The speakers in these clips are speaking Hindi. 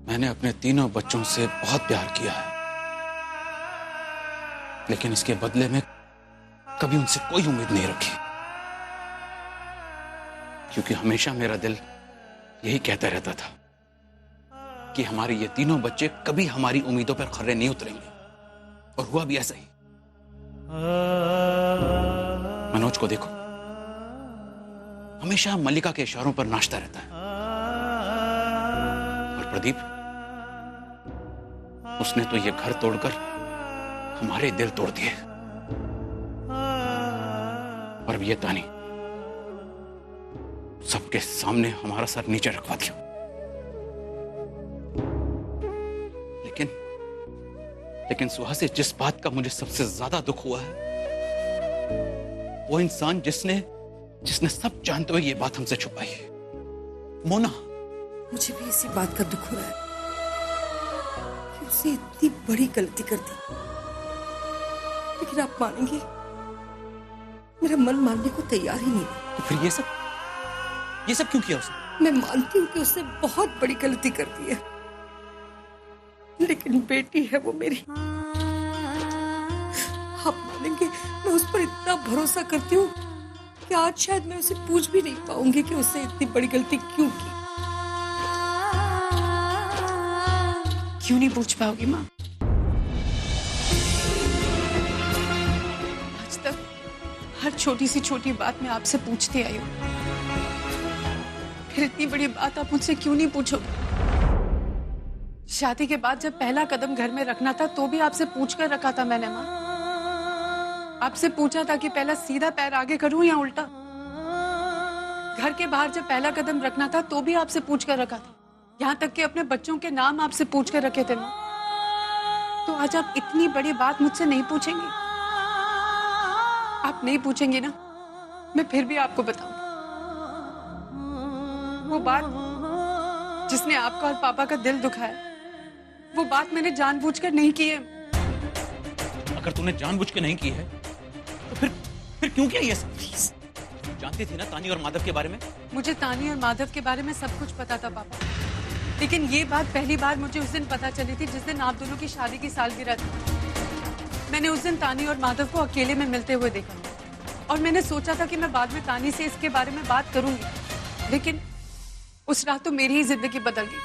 मैंने अपने तीनों बच्चों से बहुत प्यार किया है, लेकिन इसके बदले में कभी उनसे कोई उम्मीद नहीं रखी, क्योंकि हमेशा मेरा दिल यही कहता रहता था कि हमारे ये तीनों बच्चे कभी हमारी उम्मीदों पर खरे नहीं उतरेंगे। और हुआ भी ऐसा ही। मनोज को देखो, हमेशा मल्लिका के इशारों पर नाचता रहता है। और प्रदीप, उसने तो ये घर तोड़कर हमारे दिल तोड़ दिए। और अब ये तानी सबके सामने हमारा सर नीचे रखवा दिया। लेकिन सुहास, जिस बात का मुझे सबसे ज्यादा दुख हुआ है, वो इंसान जिसने सब जानते हुए ये बात हमसे छुपाई है, मोना। मुझे भी इसी बात का दुख हो रहा है कि उसने इतनी बड़ी गलती कर दी। लेकिन आप मानेंगे, मेरा मन मानने को तैयार ही नहीं है। तो फिर ये सब क्यों किया उसने? मैं मानती हूँ कि उसने बहुत बड़ी गलती कर दी है, लेकिन बेटी है वो मेरी। आप मानेंगे, मैं उस पर इतना भरोसा करती हूँ कि आज शायद मैं उसे पूछ भी नहीं पाऊंगी कि उसने इतनी बड़ी गलती क्यों की। क्यों नहीं पूछ पाओगी माँ? आज तक हर छोटी सी छोटी बात मैं आपसे पूछती आई हूँ, फिर इतनी बड़ी बात आप मुझसे क्यों नहीं पूछोगे? शादी के बाद जब पहला कदम घर में रखना था तो भी आपसे पूछ कर रखा था मैंने माँ। आपसे पूछा था कि पहला सीधा पैर आगे करूं या उल्टा। घर के बाहर जब पहला कदम रखना था तो भी आपसे पूछ कर रखा था। यहाँ तक कि अपने बच्चों के नाम आपसे पूछ कर रखे थे माँ। तो आज आप इतनी बड़ी बात मुझसे नहीं पूछेंगी? आप नहीं पूछेंगी ना, मैं फिर भी आपको बताऊं। वो बात जिसने आपका और पापा का दिल दुखाया, वो बात मैंने जानबूझकर नहीं की है। अगर तूने जानबूझ के नहीं की है तो फिर क्यों किया ये सब? जानती थी ना तानी और माधव के बारे में? मुझे तानी और माधव के बारे में सब कुछ पता था पापा, लेकिन ये बात पहली बार मुझे उस दिन पता चली थी जिस दिन आप दोनों की शादी की सालगिरह थी। मैंने उस दिन तानी और माधव को अकेले में मिलते हुए देखा और मैंने सोचा था कि मैं बाद में तानी से इसके बारे में बात करूंगी, लेकिन उस रात तो मेरी ही जिंदगी बदल गई।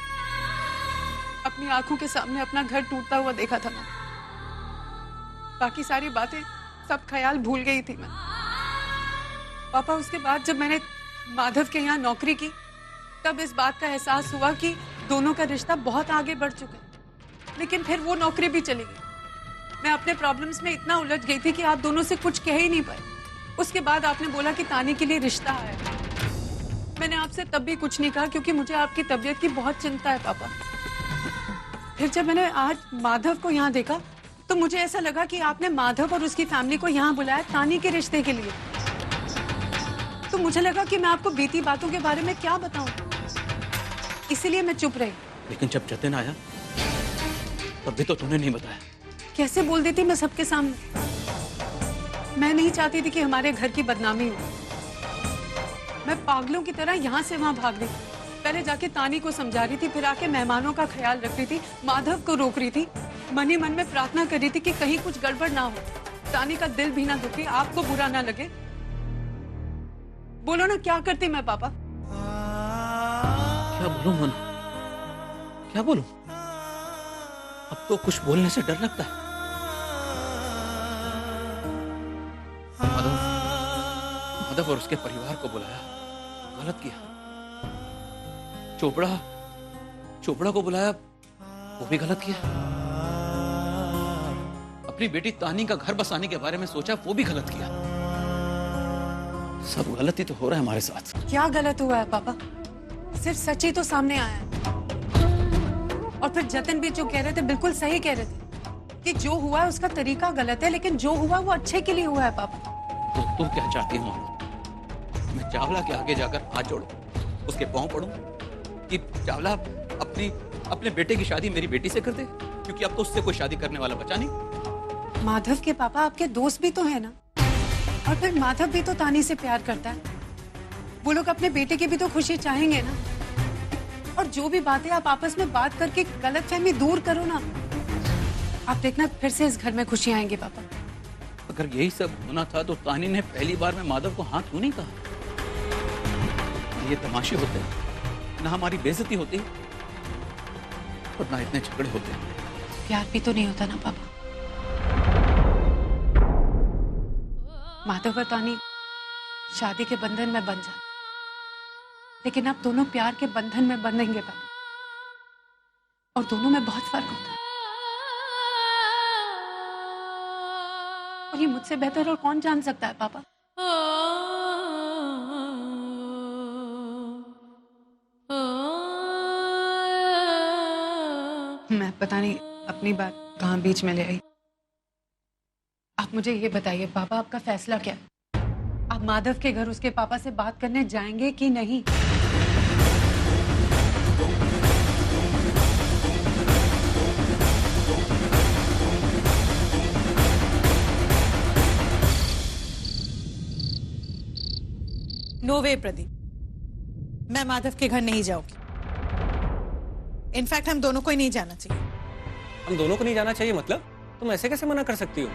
अपनी आंखों के सामने अपना घर टूटता हुआ देखा था मैं। बाकी सारी बातें, सब ख्याल भूल गई थी मैं। पापा, उसके बाद जब मैंने माधव के यहाँ नौकरी की, तब इस बात का एहसास हुआ कि दोनों का रिश्ता बहुत आगे बढ़ चुका है। लेकिन फिर वो नौकरी भी चली गई। मैं अपने प्रॉब्लम्स में इतना उलझ गई थी कि आप दोनों से कुछ कह ही नहीं पाए। उसके बाद आपने बोला कि तानी के लिए रिश्ता आया। मैंने आपसे तब भी कुछ नहीं कहा क्योंकि मुझे आपकी तबीयत की बहुत चिंता है पापा। फिर जब मैंने आज माधव को यहाँ देखा तो मुझे ऐसा लगा कि आपने माधव और उसकी फैमिली को यहाँ बुलाया तानी के रिश्ते के लिए। तो मुझे लगा कि मैं आपको बीती बातों के बारे में क्या बताऊं, इसीलिए मैं चुप रही। लेकिन जब जतिन आया तब भी तो तूने नहीं बताया। कैसे बोल देती मैं सबके सामने? मैं नहीं चाहती थी कि हमारे घर की बदनामी हो। मैं पागलों की तरह यहाँ से वहाँ भाग रही थी। पहले जाके तानी को समझा रही थी, फिर आके मेहमानों का ख्याल रख रही थी, माधव को रोक रही थी, मन ही मन में प्रार्थना कर रही थी कि कहीं कुछ गड़बड़ ना हो, तानी का दिल भी ना दुखे, आपको बुरा ना लगे। बोलो ना, क्या करती मैं पापा? क्या बोलूं मोना, क्या बोलूं? अब तो कुछ बोलने से डर लगता है। माधव और उसके परिवार को बुलाया, गलत किया। चोपड़ा को बुलाया, वो भी गलत किया। अपनी बेटी तानी का घर बसाने के बारे में सोचा, वो भी गलत किया। सब गलत ही तो हो रहा है हमारे साथ। क्या गलत हुआ है पापा? सिर्फ सच ही तो सामने आया है। और फिर जतिन भी जो कह रहे थे बिल्कुल सही कह रहे थे कि जो हुआ है उसका तरीका गलत है, लेकिन जो हुआ वो अच्छे के लिए हुआ है पापा। तो तू क्या चाहती हो? मैं चावला के आगे जाकर हाथ जोड़ूं, उसके पांव पड़ूं कि चावला अपने बेटे की शादी मेरी बेटी से कर दे, क्योंकि अब तो उससे कोई शादी करने वाला बचा नहीं। माधव के पापा आपके दोस्त भी तो है ना, और फिर माधव भी तो तानी से प्यार करता है। वो लोग अपने बेटे की भी तो खुशी चाहेंगे ना। और जो भी बातें आप आपस में बात करके गलतफहमी दूर करो ना, आप देखना फिर से इस घर में खुशियां आएंगी पापा। अगर यही सब होना था तो तानी ने पहली बार में माधव को हाँ क्यों नहीं कहा? ये तमाशे होते, ना हमारी बेइज्जती होती और ना इतने झगड़े होते। प्यार भी तो नहीं होता ना पापा। माधव और तानी शादी के बंधन में बंध जाते, लेकिन अब दोनों प्यार के बंधन में बंधेंगे पापा, और दोनों में बहुत फर्क होता है। और ये मुझसे बेहतर और कौन जान सकता है पापा? मैं पता नहीं अपनी बात कहाँ बीच में ले आई। आप मुझे ये बताइए पापा, आपका फैसला क्या है? आप माधव के घर उसके पापा से बात करने जाएंगे कि नहीं? नो वे प्रदीप, मैं माधव के घर नहीं जाऊंगी। इनफैक्ट हम दोनों को ही नहीं जाना चाहिए। हम दोनों को नहीं जाना चाहिए मतलब? तुम ऐसे कैसे मना कर सकती हो?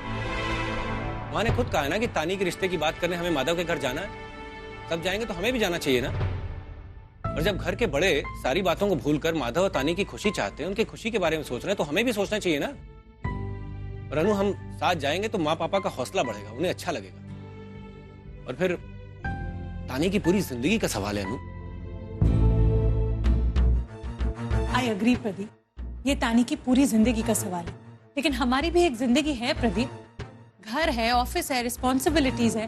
माँ ने खुद कहा है ना कि तानी के रिश्ते की बात करने हमें माधव के घर जाना है। तब जाएंगे तो हमें भी जाना चाहिए ना। और जब घर के बड़े सारी बातों को भूलकर माधव और तानी की खुशी चाहते हैं, उनकी खुशी के बारे में सोच रहे हैं, तो हमें भी सोचना चाहिए ना। और अनु, हम साथ जाएंगे तो माँ पापा का हौसला बढ़ेगा, उन्हें अच्छा लगेगा। और फिर तानी की पूरी जिंदगी का सवाल है अनु। आई अग्री प्रदीप, ये तानी की पूरी जिंदगी का सवाल है, लेकिन हमारी भी एक जिंदगी है प्रदीप। घर है, ऑफिस है, रिस्पॉन्सिबिलिटीज है।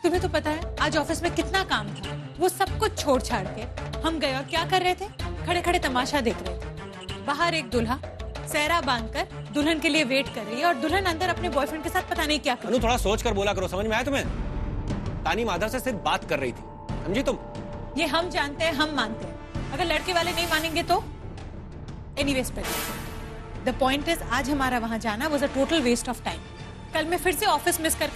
तुम्हें तो पता है आज ऑफिस में कितना काम था। वो सब कुछ छोड़ छाड़ के हम गए और क्या कर रहे थे? खड़े खड़े तमाशा देख रहे थे। बाहर एक दुल्हा सेहरा बांधकर दुल्हन के लिए वेट कर रही है और दुल्हन अंदर अपने बॉयफ्रेंड के साथ पता नहीं क्या कर। अनु, थोड़ा सोच कर बोला करो, समझ में आया तुम्हें? तानी माधव से सिर्फ बात कर रही थी, समझी तुम? ये हम जानते हैं, हम मानते हैं। अगर लड़के वाले नहीं मानेंगे तो anyways Pradeep, the point is आज हमारा वहां जाना was a total waste of time. कल मैं फिर से ऑफिस मिस करके